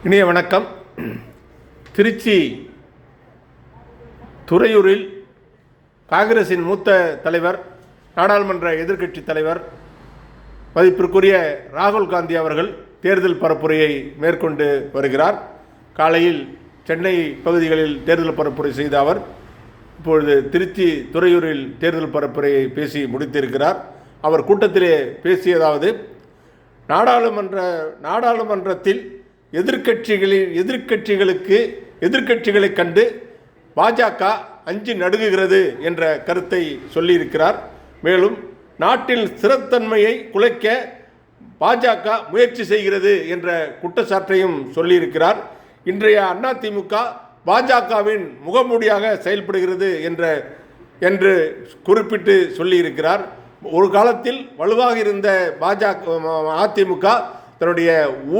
இனிய வணக்கம். திருச்சி துறையூரில் காங்கிரசின் மூத்த தலைவர், நாடாளுமன்ற எதிர்க்கட்சி தலைவர் மதிப்பிற்குரிய ராகுல் காந்தி அவர்கள் தேர்தல் பரப்புரையை மேற்கொண்டு வருகிறார். காலையில் சென்னை பகுதிகளில் தேர்தல் பரப்புரை செய்த அவர் இப்பொழுது திருச்சி துறையூரில் தேர்தல் பரப்புரையை பேசி முடித்திருக்கிறார். அவர் கூட்டத்திலே பேசியதாவது, நாடாளுமன்றத்தில் எதிர்க்கட்சிகளை கண்டு பாஜக அஞ்சி நடுங்குகிறது என்ற கருத்தை சொல்லியிருக்கிறார். மேலும் நாட்டில் ஸ்திரத்தன்மையை குலைக்க பாஜக முயற்சி செய்கிறது என்ற குற்றச்சாட்டையும் சொல்லியிருக்கிறார். இன்றைய அதிமுக பாஜகவின் முகமூடியாக செயல்படுகிறது என்று குறிப்பிட்டு சொல்லியிருக்கிறார். ஒரு காலத்தில் வலுவாக இருந்த அதிமுக தன்னுடைய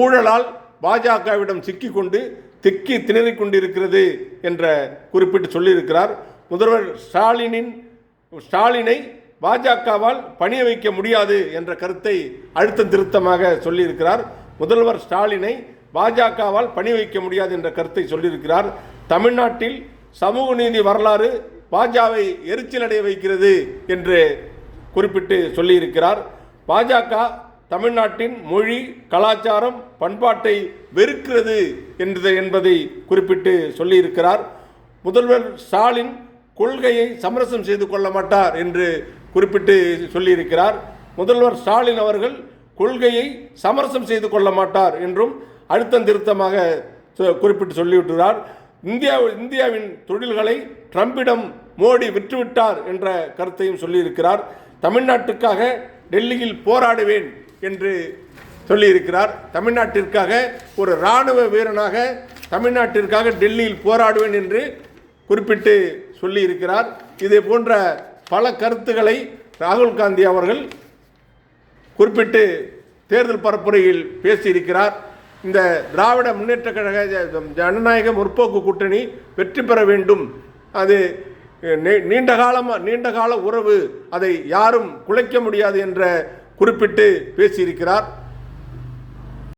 ஊழலால் பாஜகவிடம் சிக்கிக்கொண்டு திணறிக் கொண்டிருக்கிறது என்ற குறிப்பிட்டு சொல்லியிருக்கிறார். முதல்வர் ஸ்டாலினை பாஜகவால் பணிய வைக்க முடியாது என்ற கருத்தை அழுத்தம் திருத்தமாக சொல்லியிருக்கிறார். முதல்வர் ஸ்டாலினை பாஜகவால் பணி வைக்க முடியாது என்ற கருத்தை சொல்லியிருக்கிறார். தமிழ்நாட்டில் சமூக நீதி வரலாறு பாஜகவை எரிச்சலடைய வைக்கிறது என்று குறிப்பிட்டு சொல்லியிருக்கிறார். பாஜக தமிழ்நாட்டின் மொழி, கலாச்சாரம், பண்பாட்டை வெறுக்கிறது என்பதை குறிப்பிட்டு சொல்லியிருக்கிறார். முதல்வர் ஸ்டாலின் கொள்கையை சமரசம் செய்து கொள்ள மாட்டார் என்று குறிப்பிட்டு சொல்லியிருக்கிறார். முதல்வர் ஸ்டாலின் அவர்கள் கொள்கையை சமரசம் செய்து கொள்ள மாட்டார் என்றும் அழுத்தம் திருத்தமாக குறிப்பிட்டு சொல்லிவிட்டார். இந்தியாவின் தொழில்களை ட்ரம்பிடம் மோடி விற்றுவிட்டார் என்ற கருத்தையும் சொல்லியிருக்கிறார். தமிழ்நாட்டுக்காக டெல்லியில் போராடுவேன் என்று சொல்லியிருக்கிறார். தமிழ்நாட்டிற்காக ஒரு இராணுவ வீரனாக தமிழ்நாட்டிற்காக டெல்லியில் போராடுவேன் என்று குறிப்பிட்டு சொல்லியிருக்கிறார். இதே போன்ற பல கருத்துக்களை ராகுல் காந்தி அவர்கள் குறிப்பிட்டு தேர்தல் பரப்புரையில் பேசியிருக்கிறார். இந்த திராவிட முன்னேற்ற கழக ஜனநாயக முற்போக்கு கூட்டணி வெற்றி பெற வேண்டும், அது நீண்டகால உறவு, அதை யாரும் குலைக்க முடியாது என்ற குறிப்பிட்டு பேசியிருக்கிறார்.